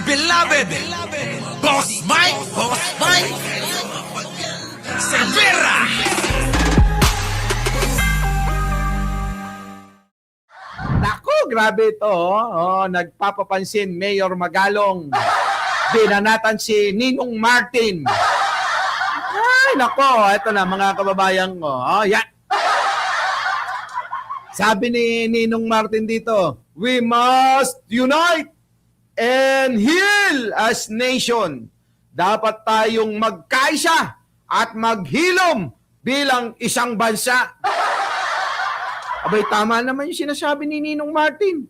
beloved Boss Mike Cervera. Naku, grabe ito. Nagpapapansin, Mayor Magalong. Binanatan si Ninong Martin. Ay, nako, ito na mga kababayan ko. Yan. Sabi ni Ninong Martin dito, we must unite and heal as nation. Dapat tayong magkaisa at maghilom bilang isang bansa. Abay, tama naman yung sinasabi ni Ninong Martin.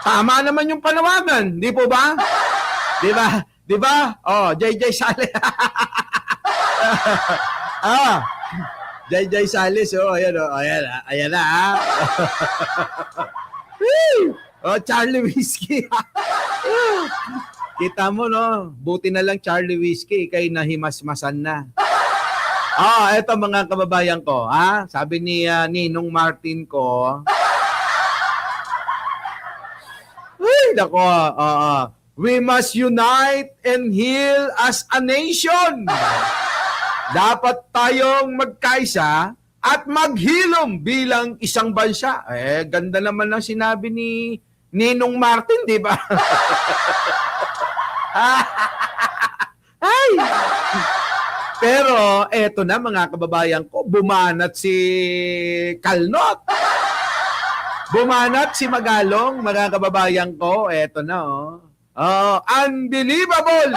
Tama naman yung panawagan, di po ba? Di ba? Di ba? JJ Sales. JJ Sales, ayan na. Charlie Whiskey. Kita mo, no? Buti na lang Charlie Whiskey, kay nahimasmasan na. Eto mga kababayan ko, sabi ni Ninong Martin ko, nako, we must unite and heal as a nation. Dapat tayong magkaisa at maghilom bilang isang bansa. Ganda naman ng sinabi ni Ninong Martin, di ba? Ay! Pero eto na mga kababayan ko, bumanat si Kalnot. Bumanat si Magalong, mga kababayan ko. Eto na, unbelievable!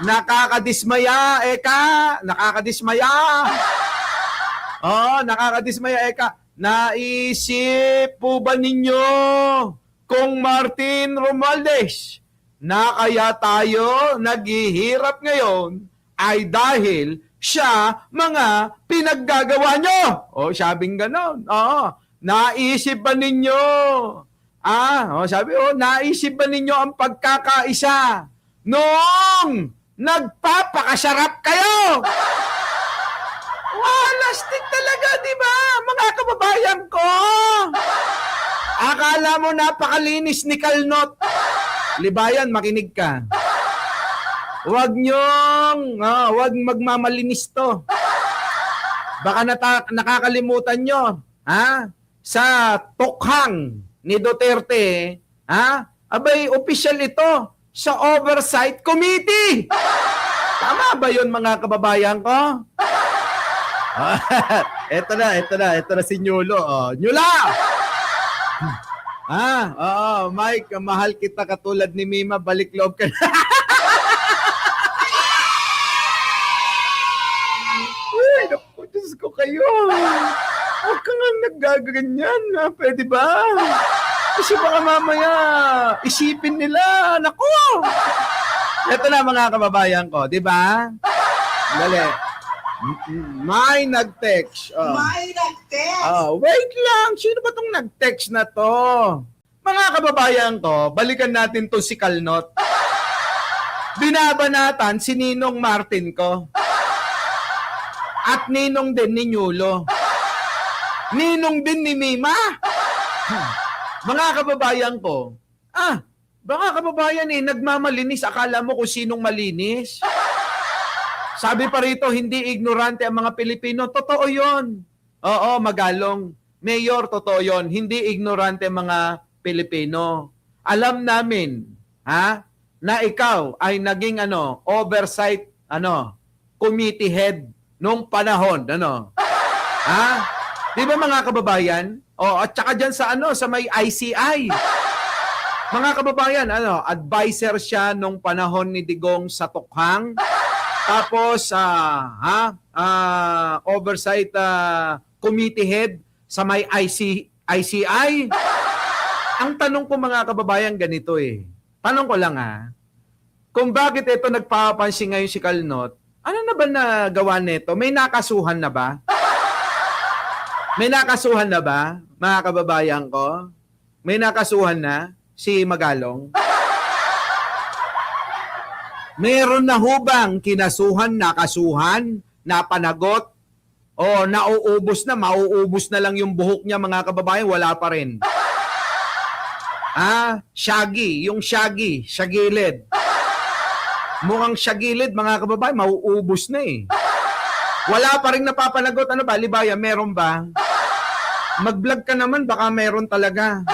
Nakakadismaya, Eka! Nakakadismaya! Nakakadismaya, Eka. Naisip po ba ninyo kung Martin Romualdez na kaya tayo naghihirap ngayon ay dahil siya mga pinaggagawa nyo? Sabing ganon. Naisip ba ninyo? Naisip ba ninyo ang pagkakaisa noong nagpapakasarap kayo? Lastik talaga, di ba? Mga kababayan ko. Akala mo napakalinis ni Kalnot. Libayan, makinig ka. Huwag magmamalinis to. Baka nakakalimutan nyo, sa tukhang ni Duterte, abay, official ito sa Oversight Committee. Tama ba yun, mga kababayan ko? Ito na si Nyulo. Nyula! Mike, mahal kita katulad ni Mima, balik loob ka na. Diyos ko kayo. Huwag ka nga naggaganyan. Pwede ba? Kasi baka mamaya isipin nila. Naku! Ito na mga kababayan ko. Di ba? Dali. May nag-text. May nag-text? Wait lang. Sino ba tong nag-text na to? Mga kababayan ko, balikan natin to si Kalnot. Binabanatan si Ninong Martin ko. At ninong din ni Nyulo. Ninong din ni Mima. Mga kababayan ko, baka kababayan nagmamalinis. Akala mo kung sinong malinis? Sabi pa rito, hindi ignorante ang mga Pilipino. Totoo yon. Oo, Magalong. Mayor, totoo yon. Hindi ignorante ang mga Pilipino. Alam namin, na ikaw ay naging oversight committee head nung panahon, Di ba mga kababayan? At saka dyan sa may ICI. Mga kababayan, advisor siya nung panahon ni Digong sa tukhang. Tapos, oversight committee head sa may ICI. Ang tanong ko mga kababayan ganito Tanong ko lang kung bakit ito nagpapansin ngayon si Kalnot, ano na ba nagawa nito? May nakasuhan na ba? May nakasuhan na ba, mga kababayan ko? May nakasuhan na si Magalong? Meron na hubang kinasuhan, nakasuhan, napanagot, o nauubos na, mauubos na lang yung buhok niya, mga kababayan, wala pa rin. Shaggy, yung Shaggy, Shagilid. Mukhang Shagilid, mga kababayan, mauubos na eh. Wala pa rin napapanagot. Ano ba, Libaya, meron ba? Mag-vlog ka naman, baka meron talaga.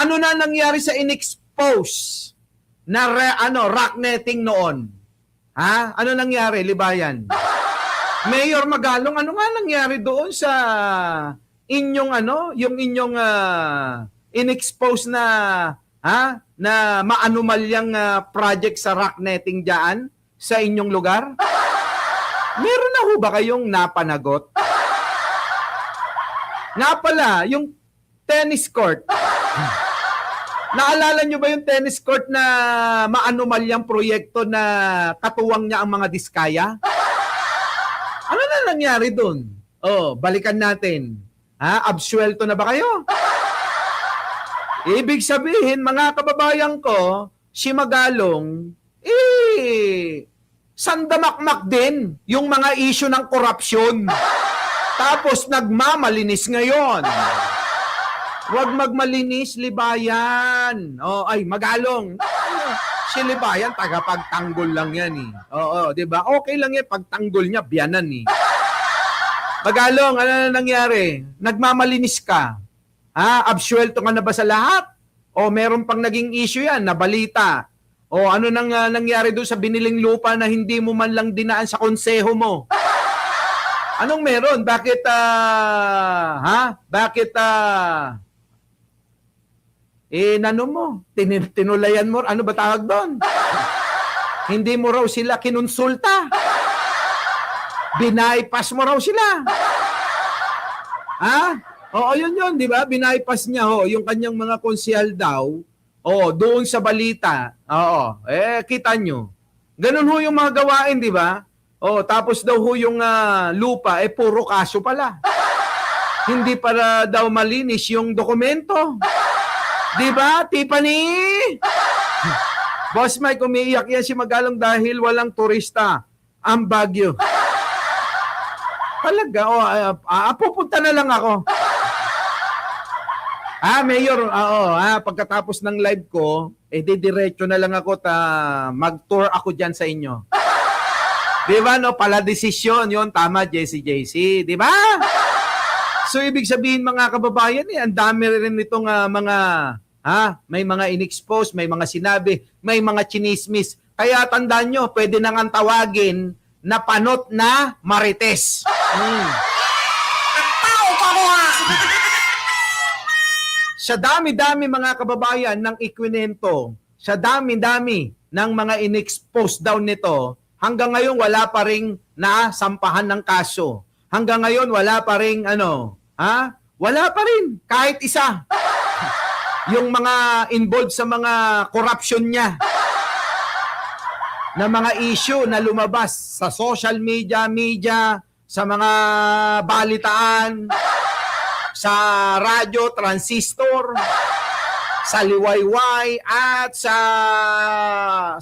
Ano na nangyari sa in-expose na rock netting noon? Ano nangyari, Libayan? Mayor Magalong, ano nga nangyari doon sa inyong yung inyong in-expose na na maanumalyang project sa rock netting diyan sa inyong lugar? Meron na ho ba kayong napanagot? Nga pala, yung tennis court. Naalala nyo ba yung tennis court na maanumalyang proyekto na katuwang niya ang mga diskaya? Ano na nangyari doon? Balikan natin. Absuelto na ba kayo? Ibig sabihin, mga kababayan ko, si Magalong, sandamakmak din yung mga issue ng korupsyon. Tapos nagmamalinis ngayon. Huwag magmalinis, Libayan. Magalong. Si Libayan, tagapagtanggol lang yan eh. Di ba? Okay lang yan, pagtanggol niya, biyanan eh. Magalong, ano na nangyari? Nagmamalinis ka. Absuelto ka na ba sa lahat? O meron pang naging issue yan, na balita? O ano nang nangyari doon sa biniling lupa na hindi mo man lang dinaan sa konseho mo? Anong meron? Bakit, tinulayan mo, ano ba tawag doon? Hindi mo raw sila kinonsulta. Binaypas mo raw sila. Oo, yun, di ba? Binaypas niya yung kanyang mga konsyal daw. Doon sa balita. Kita nyo. Ganun ho yung mga gawain, di ba? Tapos daw ho yung lupa, puro kaso pala. Hindi para daw malinis yung dokumento. Di ba, Tiffany? Boss Mike, umiiyak yan si Magalong dahil walang turista ang Baguio. Talaga, pupunta na lang ako. Mayor, pagkatapos ng live ko, didiretso na lang ako mag-tour ako dyan sa inyo. Di ba, no? Pala desisyon yun. Tama, JC. Di ba? So, ibig sabihin, mga kababayan, ang dami rin nitong may mga in-expose, may mga sinabi, may mga chinismis. Kaya tandaan nyo, pwede nang ang tawagin na panot na marites. Sa dami-dami, mga kababayan, ng ikwinento, sa dami-dami ng mga in-expose daw nito, hanggang ngayon wala pa ring nasampahan ng kaso. Hanggang ngayon wala pa ring wala pa rin kahit isa. Yung mga involved sa mga corruption niya. Na mga issue na lumabas sa social media, sa mga balitaan, sa radyo, transistor, sa liwayway, at sa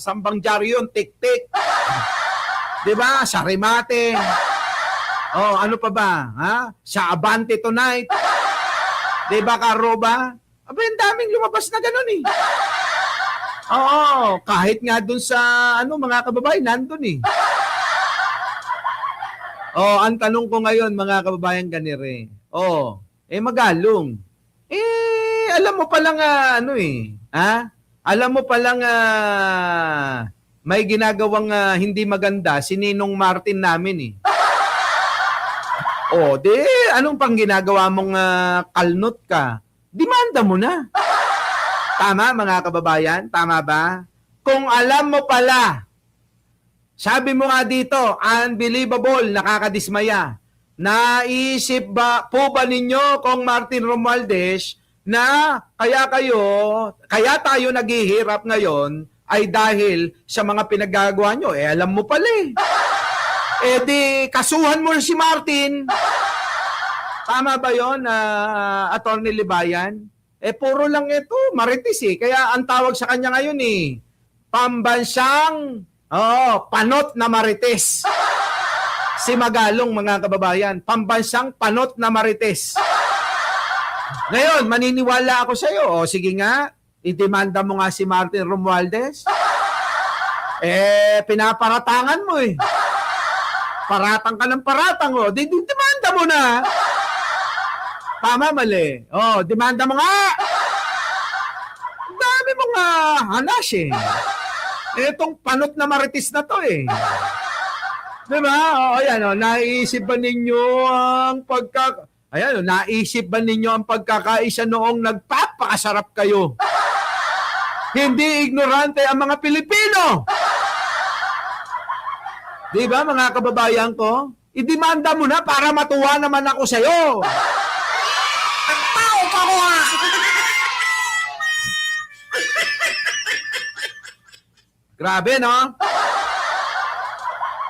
Sambang Jaryon, tik-tik. Diba? Sa Remate. Ano pa ba? Sa Abante Tonight. Diba, Karoba? Ang daming lumabas na ganun eh. Kahit nga dun sa mga kababayan, nandun eh. Ang tanong ko ngayon, mga kababayan ganire. Magalong. Alam mo palang alam mo palang may ginagawang hindi maganda si Ninong Martin namin eh. Anong pang ginagawa mong kalnot ka? Demanda mo na. Tama, mga kababayan? Tama ba? Kung alam mo pala, sabi mo nga dito, unbelievable, nakakadismaya. Naisip ba ninyo, Kong Martin Romualdez, na kaya tayo naghihirap ngayon ay dahil sa mga pinagagawa nyo? Alam mo pala eh. Di kasuhan mo si Martin. Tama ba yun, Attorney Libayan? Puro lang ito, marites eh. Kaya ang tawag sa kanya ngayon eh, pambansang panot na marites. Si Magalong, mga kababayan, pambansang panot na marites. Ngayon, maniniwala ako sa iyo. Sige nga, idemanda mo nga si Martin Romualdez. Pinaparatangan mo eh. Paratang ka ng paratang, oh. Demanda mo na. Tama, mali. Oh, demanda mo nga. Ang dami mo nga hanas eh. Itong panot na marites na to eh. Diba? O, ayan, o, naisip ba ninyo ang Ayan, o, naisip ba ninyo ang pagkakaisa noong nagpapakasarap kayo? Hindi ignorante ang mga Pilipino. Diba, mga kababayan ko? Idemanda mo na para matuwa naman ako sa'yo. Ang tao ka mo ha! Grabe, no?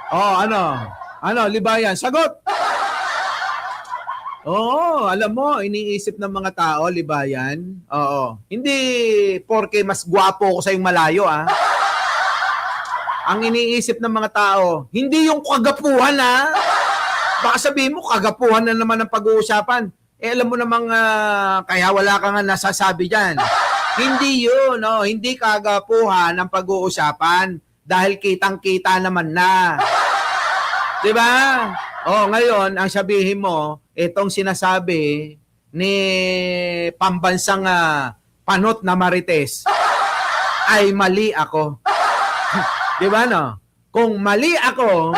Oh, ano, libayan, sagot! Oo, alam mo, iniisip ng mga tao, libayan. Oo. Hindi porke mas gwapo ko sa yung malayo, ah. Ang iniisip ng mga tao, hindi yung kagapuhan, ah. Baka sabihin mo, kagapuhan na naman ang pag-uusapan. Alam mo namang, kaya wala ka nga nasasabi dyan. Hindi yun, no? Hindi kagapuhan ang pag-uusapan dahil kitang-kita naman na. Diba? Oh, ngayon, ang sabihin mo, itong sinasabi ni pambansang panot na marites ay mali ako. Diba, no? Kung mali ako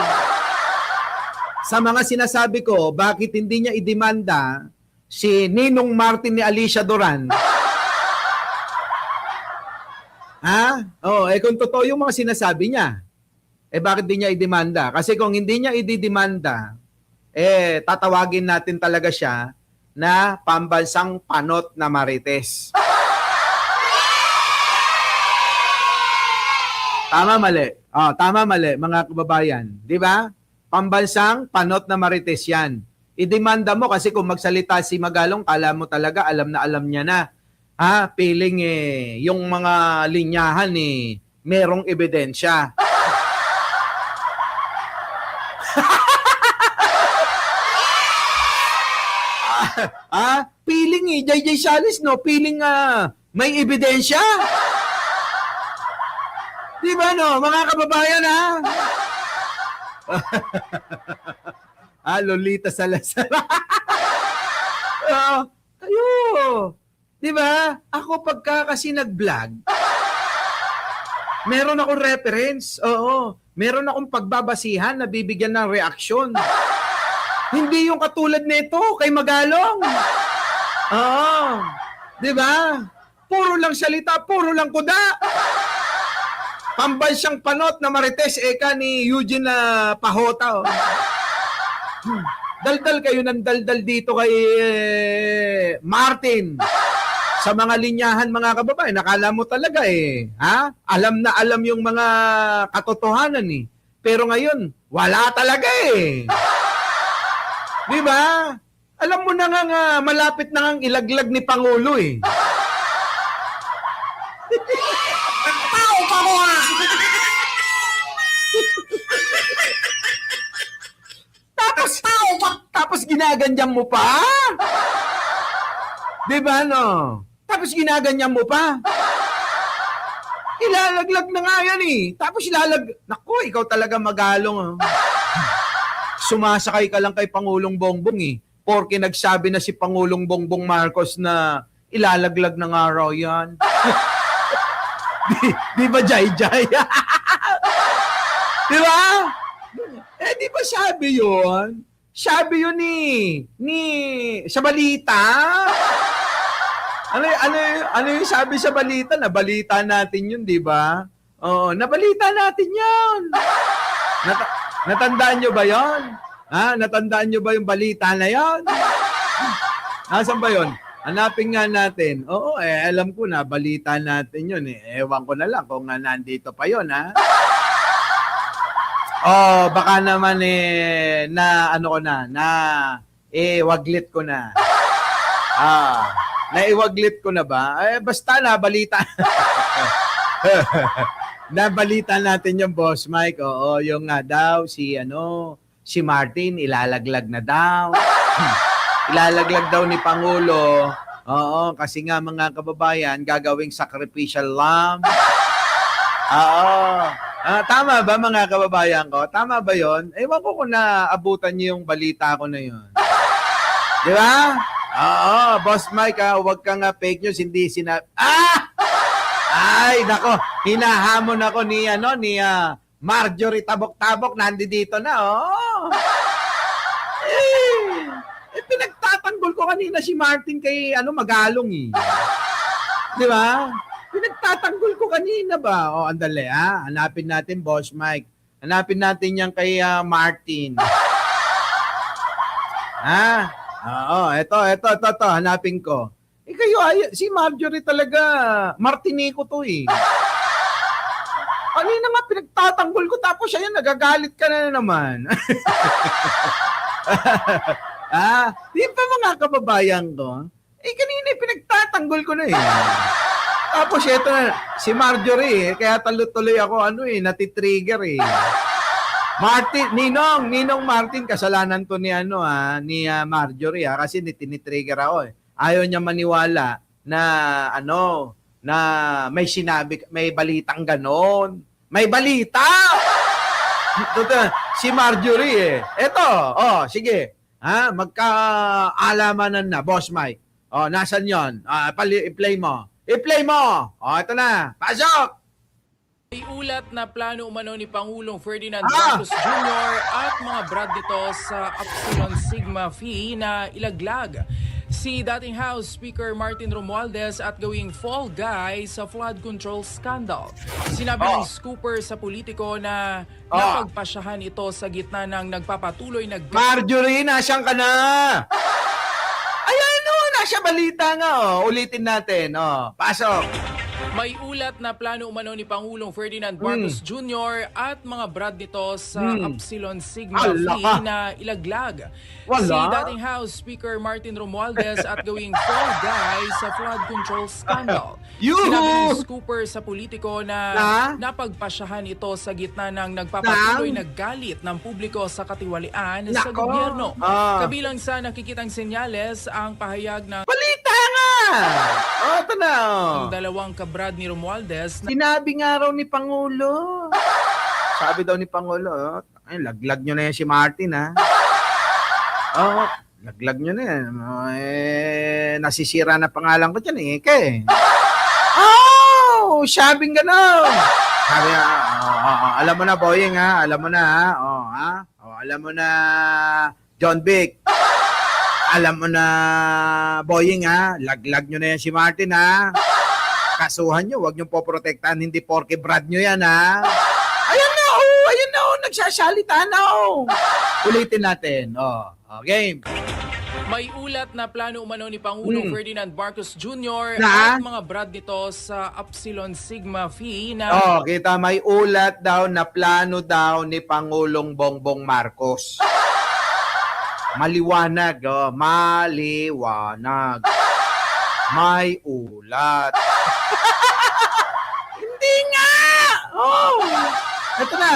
sa mga sinasabi ko, bakit hindi niya idemanda si Ninong Martin ni Alicia Duran? Ha? Oh, kung totoo yung mga sinasabi niya, bakit di niya idemanda? Kasi kung hindi niya ididemanda, tatawagin natin talaga siya na pambansang panot na marites. Tama, mali. Oh, tama, mali, mga kababayan. Di ba? Pambansang panot na marites yan. Idemanda mo kasi kung magsalita si Magalong, kala mo talaga alam na alam niya na. Feeling yung mga linyahan merong ebidensya. Feeling JJ Salis, no? Feeling may ebidensya. Di ba, no? Mga kababayan, Lolita Salazar. Kayo. Di ba? Ako pagka kasi nag-vlog, meron akong reference. Oo. Meron akong pagbabasihan na bibigyan ng reaksyon. Hindi yung katulad nito kay Magalong. Oo. Di ba? Puro lang salita, puro lang kuda. Pambansang panot na marites ni Eugene Pahota. Daldal kayo ng daldal dito kay Martin. Sa mga linyahan, mga kababayan, nakala mo talaga alam na alam yung mga katotohanan Pero ngayon, wala talaga Di ba? Alam mo na nga malapit na ngang ilaglag ni Pangulo Ang tao ka mo ha! Tapos ginaganyan mo pa? Di ba, no? Tapos ginaganyan mo pa? Ilalaglag na nga yan Tapos Naku, ikaw talaga Magalong Sumasakay ka lang kay Pangulong Bongbong Porke nagsabi na si Pangulong Bongbong Marcos na ilalaglag na nga raw yan. di ba, Jai? Di ba? Di ba sabi yun? Sabi yun sa balita. Ano yung sabi sa balita? Nabalita natin yun, di ba? Oo, nabalita natin yun. Natandaan nyo ba yun? Natandaan nyo ba yung balita na yun? Nasaan ba yun? Hanapin nga natin. Oo, alam ko na, balita natin yun Ewan ko na lang kung nandito pa yun, baka naman waglit ko na. Naiwaglit ko na ba? Basta na, balita. Nabalita natin yung Boss Mike. Oo, yung nga daw, si Martin, ilalaglag na daw. Ilalaglag daw ni Pangulo. Oo, kasi nga mga kababayan, gagawing sacrificial lamb. Oo. Tama ba mga kababayan ko? Tama ba yon? Ewan ko kung naabutan niyo yung balita ko na yon. Di ba? Oo, Boss Mike, huwag kang fake news, hindi Ay, nako, hinahamon ako ni Marjorie Tabok-Tabok, nandito na, oh. Pinagtatanggol ko kanina si Martin kay Magalong eh. Di ba? Pinagtatanggol ko kanina ba? O, andali hanapin natin, Boss Mike. Hanapin natin yan kay Martin. Oo, ito, hanapin ko. Kayo, si Marjorie talaga, Martinico to eh. Kanina nga pinagtatanggol ko tapos siya nagagalit ka na naman. Di ba mga kababayan ko? Kanina pinagtatanggol ko na eh. Tapos ito na, si Marjorie kaya tuloy ako natitrigger eh. Ninong Martin, kasalanan to ni Marjorie kasi tinitrigger ako eh. Ayaw niya maniwala na na may balitang ganon. May balita! Si Marjorie eh. Eto, sige. Magkaalamanan na, Boss Mike. Nasan yon? I-play mo. I-play mo! Ito na. Pasok! May ulat na plano umano ni Pangulong Ferdinand Marcos Jr. at mga brad nito sa Upsilon Sigma Phi na ilaglag si dating House Speaker Martin Romualdez at gawing fall guy sa flood control scandal. Sinabi ng scooper sa politiko na napagpasyahan ito sa gitna ng nagpapatuloy na... Marjorie, nasyan ka na? Ayan nasa balita nga ulitin natin. Pasok. May ulat na plano umano ni Pangulong Ferdinand Marcos Jr. at mga brad nito sa Upsilon Sigma Phi na ilaglag si dating House Speaker Martin Romualdez at gawing fall guy sa flood control scandal. Sinabi ng scooper sa politiko na napagpasyahan ito sa gitna ng nagpapatuloy na galit ng publiko sa katiwalian sa gobyerno. Kabilang sa nakikitang senyales ang pahayag ng balita nga! Ito na. Ang dalawang kabrad ni Romualdez na sinabi nga raw ni Pangulo. Sabi daw ni Pangulo, laglag nyo na yan si Martin laglag nyo na yan. Nasisira na pangalan ko dyan sabing gano'n. Sabi alam mo na, Boying alam mo na alam mo na, John Vic. Alam mo na, Boying laglag nyo na yan si Martin Kasuhan nyo, huwag nyo poprotektahan, hindi porke brad nyo yan Ayan na nagsasalita na Ulitin natin, game. May ulat na plano umano ni Pangulong Ferdinand Marcos Jr. at mga brad nito sa Upsilon Sigma Phi na... kita may ulat daw na plano daw ni Pangulong Bongbong Marcos. Maliwanag, maliwanag. May ulat. Hindi nga!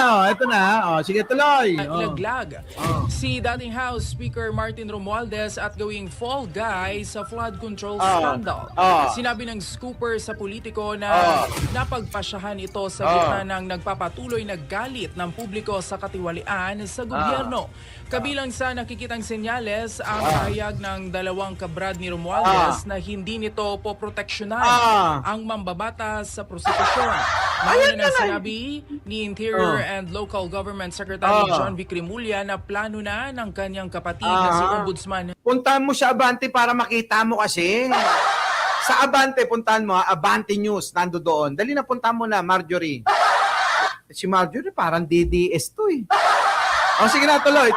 Ito na. Sige, tuloy. Ilaglag si dating House Speaker Martin Romualdez at gawing fall guy sa flood control scandal. Sinabi ng scooper sa politiko na napagpasyahan ito sa gitna ng nagpapatuloy na galit ng publiko sa katiwalian sa gobyerno. Kabilang sa nakikitang senyales ang pahayag ng dalawang kabrad ni Romualdez na hindi nito poproteksyonan ang mambabatas sa prosekusyon. Nauna nang sinabi ni Interior and Local Government Secretary John Vic Rimulya na plano na ng kanyang kapatid na si Ombudsman. Puntahan mo sa Abante para makita mo kasi. Sa Abante, puntahan mo Abante News, nando doon. Dali na, puntahan mo na, Marjorie. Si Marjorie parang DDS to sige na, tuloy.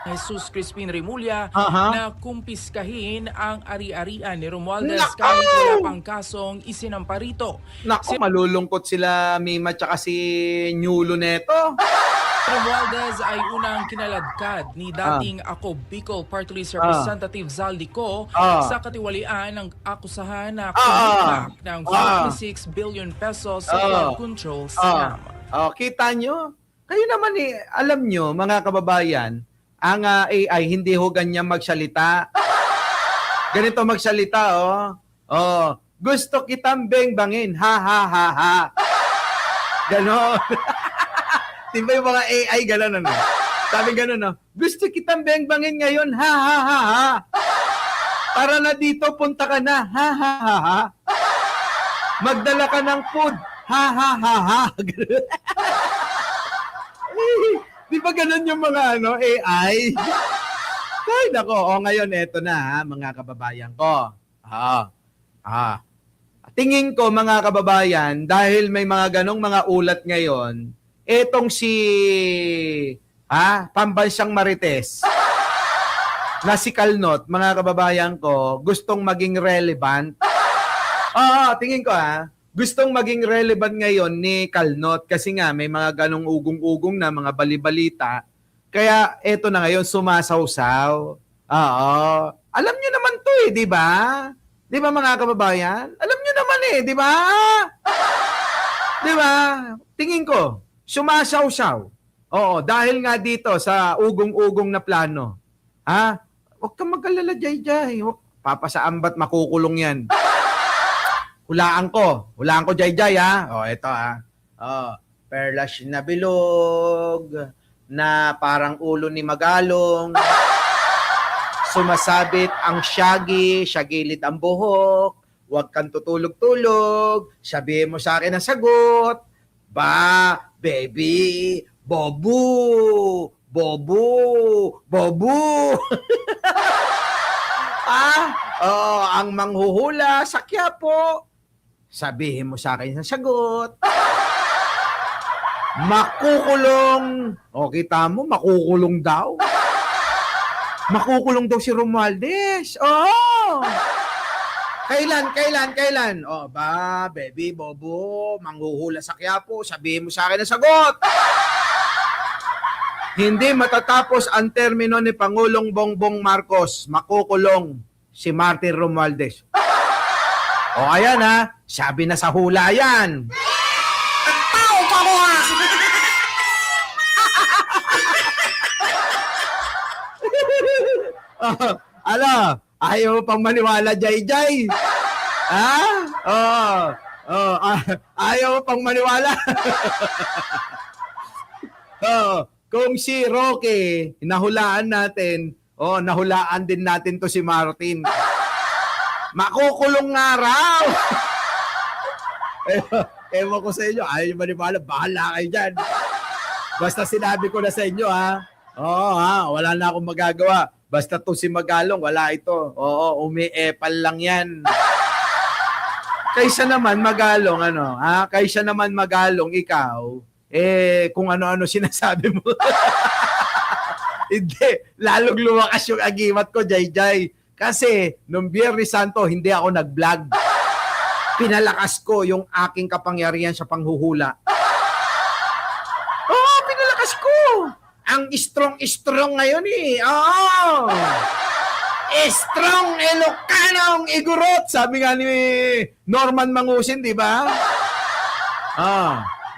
Jesus Crispin Rimulya na kumpiskahin ang ari-arian ni Romualdez kahit wala pang kasong isinampa rito. Malulungkot sila Mima tsaka si Nyulo neto. Romualdez ay unang kinaladkad ni dating Ako Bicol Party List Representative Zaldico sa katiwalian ng akusahan na kumikak ng 56 billion pesos sa flood control scam. Kita nyo? Kayo naman alam nyo, mga kababayan, ang AI hindi ho ganyan magsalita. Ganito magsalita, oh. Oh, gusto kitang beng-bangin. Ha, ha, ha, ha. Ganon. Diba yung mga AI, ganon, ano? Sabi ganon, no? Gusto kitang beng-bangin ngayon. Ha, ha, ha, ha. Para na dito, punta ka na. Ha, ha, ha, ha. Magdala ka ng food. Ha, ha, ha, ha. Di ba ganon yung mga ano, AI? Ay, nako. O ngayon, eto na, ha, mga kababayan ko. Tingin ko, mga kababayan, dahil may mga ganong mga ulat ngayon, etong si pambansang Marites na si Kalnot, mga kababayan ko, gustong maging relevant. Tingin ko gustong maging relevant ngayon ni Kalnot kasi nga may mga ganong ugong-ugong na mga balibalita. Kaya eto na ngayon, sumasawsaw. Alam nyo naman to di ba? Di ba mga kababayan? Alam nyo naman di ba? Di ba? Tingin ko, sumasawsaw. Oo, dahil nga dito sa ugong-ugong na plano. Huwag kang mag-alala, Jay. Papasaambat, makukulong yan. Hulaan ko, Jay, ito, perlas na bilog, na parang ulo ni Magalong, sumasabit ang shaggy, syagilid ang buhok, huwag kang tutulog-tulog, sabihin mo sa akin ang sagot, baby, bobu, ang manghuhula sa Quiapo, sabihin mo sa akin ang sagot, makukulong, kita mo, makukulong daw. Makukulong daw si Romualdez. Kailan? Baby, bobo, manghuhula sa Quiapo, sabihin mo sa akin ang sagot. Hindi matatapos ang termino ni Pangulong Bongbong Marcos, makukulong si Martin Romualdez. Ayan sabi na sa hula yan. Pau ka buwak! Ayaw mo pang maniwala, Jay. Ayaw mo pang maniwala. Kung si Roque, nahulaan natin, nahulaan din natin to si Martin. Makukulong nga raw. Ewan ko sa inyo, ayaw nyo maniwala, bahala kayo dyan. Basta sinabi ko na sa inyo, wala na akong magagawa. Basta to si Magalong, wala ito. Umiepal lang yan. Kaysa naman Magalong, ikaw, kung ano-ano sinasabi mo. Hindi, lalong lumakas yung agimat ko, Jay. Kasi, nung Biyernes Santo, hindi ako nag-vlog. Pinalakas ko yung aking kapangyarihan sa panghuhula. Pinalakas ko. Ang strong ngayon Strong Ilocanong Igorot. Sabi nga ni Norman Mangusin, di ba?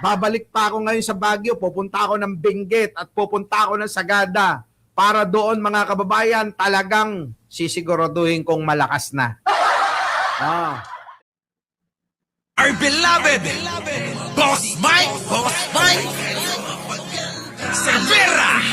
Babalik pa ako ngayon sa Baguio. Pupunta ako ng Benguet at pupunta ako ng Sagada. Para doon, mga kababayan, talagang sisiguraduhin kong malakas na. Our beloved Boss Mike Cervera.